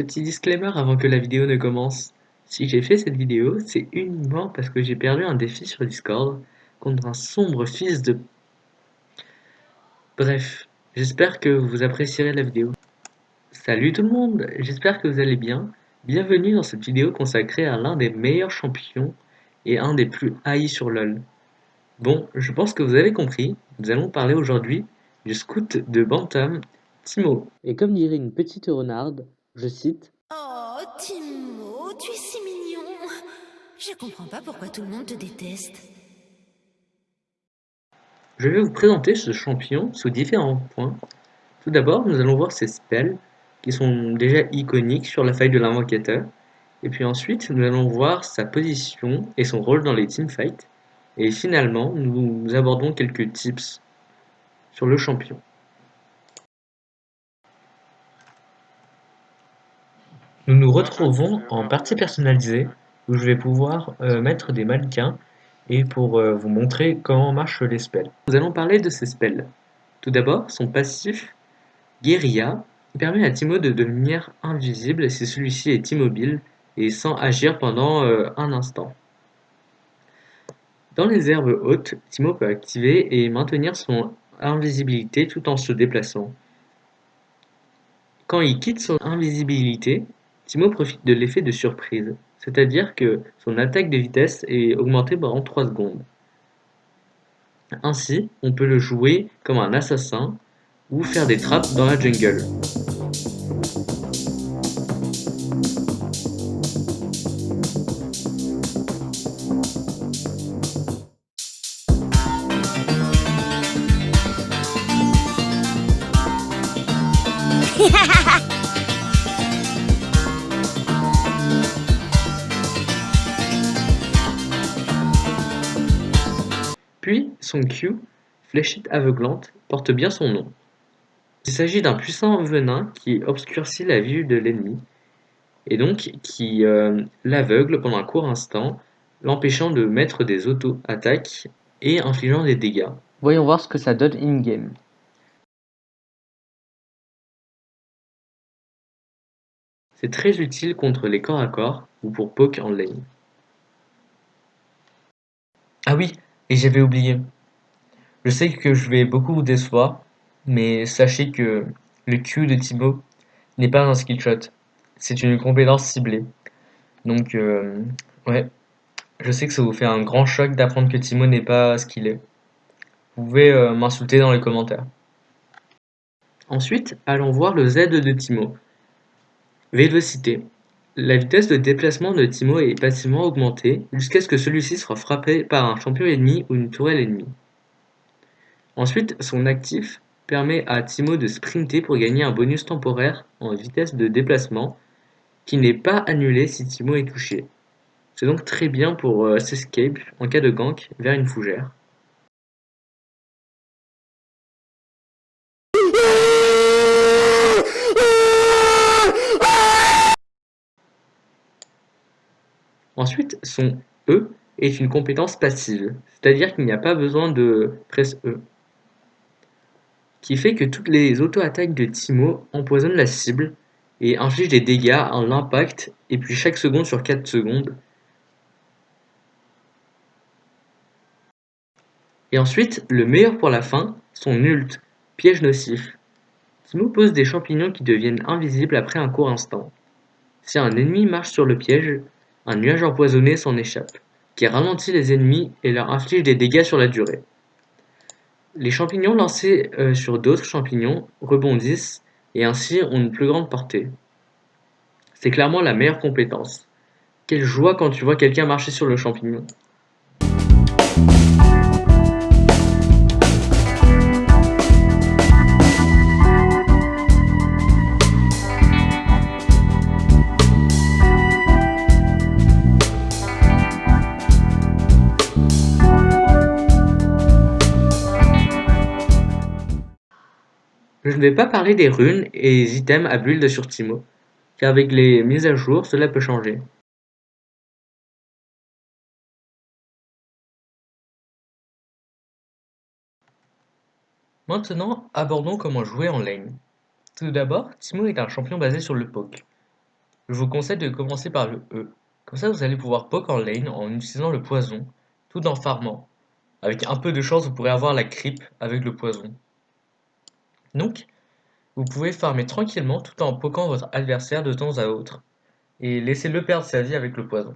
Petit disclaimer avant que la vidéo ne commence. Si j'ai fait cette vidéo, c'est uniquement parce que j'ai perdu un défi sur Discord contre un sombre fils de... Bref, j'espère que vous apprécierez la vidéo. Salut tout le monde, j'espère que vous allez bien. Bienvenue dans cette vidéo consacrée à l'un des meilleurs champions et un des plus haïs sur LoL. Bon, je pense que vous avez compris, nous allons parler aujourd'hui du scout de Bantam, Timo. Et comme dirait une petite renarde, je cite: Oh, Timo, tu es si mignon. Je comprends pas pourquoi tout le monde te déteste. Je vais vous présenter ce champion sous différents points. Tout d'abord, nous allons voir ses spells, qui sont déjà iconiques sur la faille de l'invocateur. Et puis ensuite, nous allons voir sa position et son rôle dans les teamfights. Et finalement, nous abordons quelques tips sur le champion. Nous nous retrouvons en partie personnalisée, où je vais pouvoir mettre des mannequins et pour vous montrer comment marchent les spells. Nous allons parler de ces spells. Tout d'abord, son passif Guérilla permet à Timo de devenir invisible si celui-ci est immobile et sans agir pendant un instant. Dans les herbes hautes, Timo peut activer et maintenir son invisibilité tout en se déplaçant. Quand il quitte son invisibilité, Timo profite de l'effet de surprise, c'est-à-dire que son attaque de vitesse est augmentée pendant 3 secondes. Ainsi, on peut le jouer comme un assassin ou faire des trappes dans la jungle. Puis, son Q, Fléchette aveuglante, porte bien son nom. Il s'agit d'un puissant venin qui obscurcit la vue de l'ennemi, et donc qui l'aveugle pendant un court instant, l'empêchant de mettre des auto-attaques et infligeant des dégâts. Voyons voir ce que ça donne in-game. C'est très utile contre les corps à corps ou pour poke en lane. Ah oui, et j'avais oublié. Je sais que je vais beaucoup vous décevoir, mais sachez que le Q de Thibaut n'est pas un skill shot. C'est une compétence ciblée. Donc, ouais, je sais que ça vous fait un grand choc d'apprendre que Timo n'est pas ce qu'il est. Vous pouvez m'insulter dans les commentaires. Ensuite, allons voir le Z de Timo. Vélocité. La vitesse de déplacement de Timo est passivement augmentée jusqu'à ce que celui-ci soit frappé par un champion ennemi ou une tourelle ennemie. Ensuite, son actif permet à Timo de sprinter pour gagner un bonus temporaire en vitesse de déplacement qui n'est pas annulé si Timo est touché. C'est donc très bien pour s'escape en cas de gank vers une fougère. Ensuite, son E est une compétence passive, c'est-à-dire qu'il n'y a pas besoin de presse E, qui fait que toutes les auto-attaques de Timo empoisonnent la cible et infligent des dégâts à l'impact et puis chaque seconde sur 4 secondes. Et ensuite, le meilleur pour la fin, son ult, piège nocif. Timo pose des champignons qui deviennent invisibles après un court instant. Si un ennemi marche sur le piège, un nuage empoisonné s'en échappe, qui ralentit les ennemis et leur inflige des dégâts sur la durée. Les champignons lancés sur d'autres champignons rebondissent et ainsi ont une plus grande portée. C'est clairement la meilleure compétence. Quelle joie quand tu vois quelqu'un marcher sur le champignon. Je ne vais pas parler des runes et des items à build sur Timo, car avec les mises à jour, cela peut changer. Maintenant, abordons comment jouer en lane. Tout d'abord, Timo est un champion basé sur le poke. Je vous conseille de commencer par le E. Comme ça, vous allez pouvoir poke en lane en utilisant le poison, tout en farmant. Avec un peu de chance, vous pourrez avoir la creep avec le poison. Donc, vous pouvez farmer tranquillement tout en poquant votre adversaire de temps à autre, et laissez-le perdre sa vie avec le poison.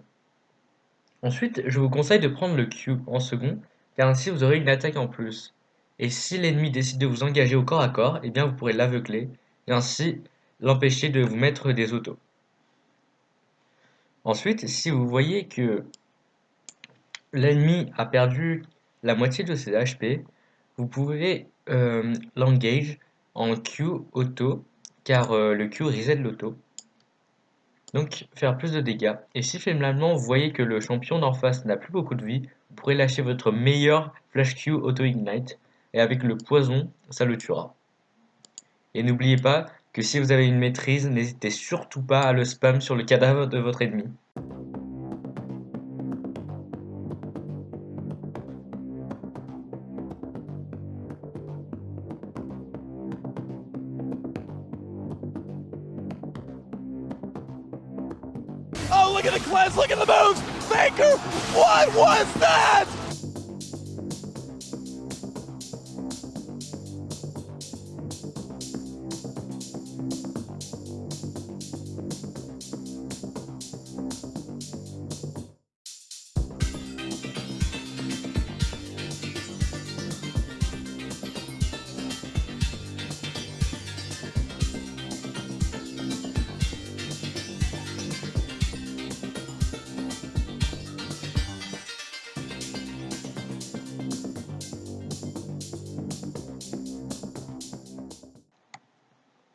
Ensuite, je vous conseille de prendre le Q en second, car ainsi vous aurez une attaque en plus. Et si l'ennemi décide de vous engager au corps à corps, eh bien vous pourrez l'aveugler, et ainsi l'empêcher de vous mettre des autos. Ensuite, si vous voyez que l'ennemi a perdu la moitié de ses HP, vous pouvez l'engage en Q auto, car le Q reset l'auto. Donc faire plus de dégâts. Et si finalement vous voyez que le champion d'en face n'a plus beaucoup de vie, vous pourrez lâcher votre meilleur Flash Q Auto Ignite, et avec le poison, ça le tuera. Et n'oubliez pas que si vous avez une maîtrise, n'hésitez surtout pas à le spam sur le cadavre de votre ennemi. Oh, look at the cleanse, look at the moves! Faker, what was that?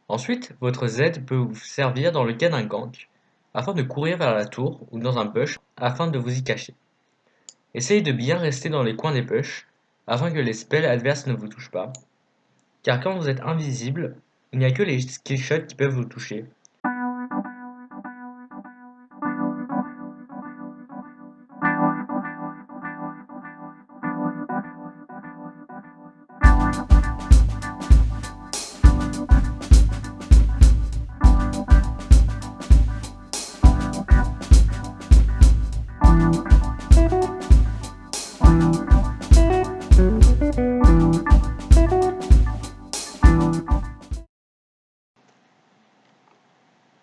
Ensuite, votre Z peut vous servir dans le cas d'un gank, afin de courir vers la tour ou dans un bush afin de vous y cacher. Essayez de bien rester dans les coins des bush, afin que les spells adverses ne vous touchent pas, car quand vous êtes invisible, il n'y a que les skillshots qui peuvent vous toucher.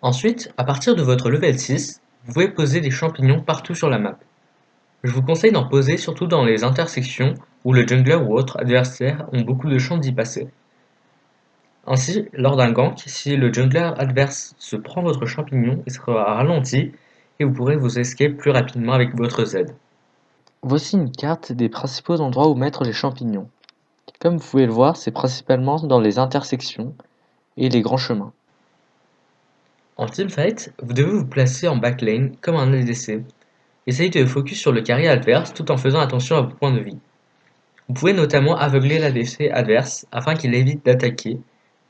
Ensuite, à partir de votre level 6, vous pouvez poser des champignons partout sur la map. Je vous conseille d'en poser surtout dans les intersections où le jungler ou autres adversaires ont beaucoup de chances d'y passer. Ainsi, lors d'un gank, si le jungler adverse se prend votre champignon, il sera ralenti et vous pourrez vous escape plus rapidement avec votre Z. Voici une carte des principaux endroits où mettre les champignons. Comme vous pouvez le voir, c'est principalement dans les intersections et les grands chemins. En teamfight, vous devez vous placer en backlane comme un ADC. Essayez de focus sur le carry adverse tout en faisant attention à vos points de vie. Vous pouvez notamment aveugler l'ADC adverse afin qu'il évite d'attaquer,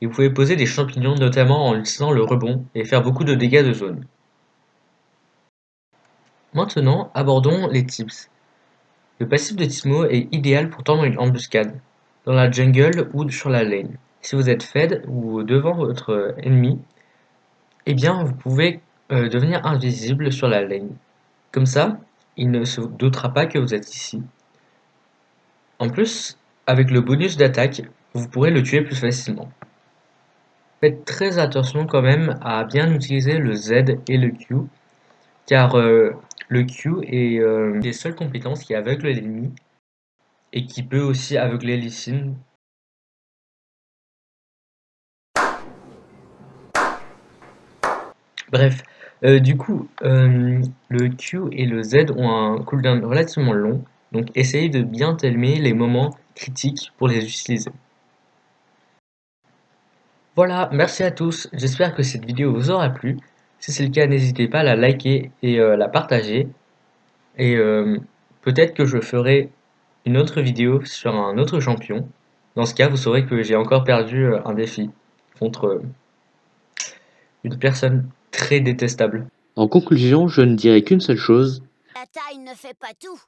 et vous pouvez poser des champignons notamment en utilisant le rebond et faire beaucoup de dégâts de zone. Maintenant, abordons les tips. Le passif de Timo est idéal pour tendre une embuscade, dans la jungle ou sur la lane. Si vous êtes fed ou devant votre ennemi, eh bien vous pouvez devenir invisible sur la lane. Comme ça, il ne se doutera pas que vous êtes ici. En plus, avec le bonus d'attaque, vous pourrez le tuer plus facilement. Faites très attention quand même à bien utiliser le Z et le Q, car le Q est une des seules compétences qui aveugle l'ennemi et qui peut aussi aveugler Lee Sin. Bref, du coup, le Q et le Z ont un cooldown relativement long, donc essayez de bien timer les moments critiques pour les utiliser. Voilà, merci à tous, j'espère que cette vidéo vous aura plu. Si c'est le cas, n'hésitez pas à la liker et la partager. Et peut-être que je ferai une autre vidéo sur un autre champion. Dans ce cas, vous saurez que j'ai encore perdu un défi contre une personne très détestable. En conclusion, je ne dirai qu'une seule chose. La taille ne fait pas tout.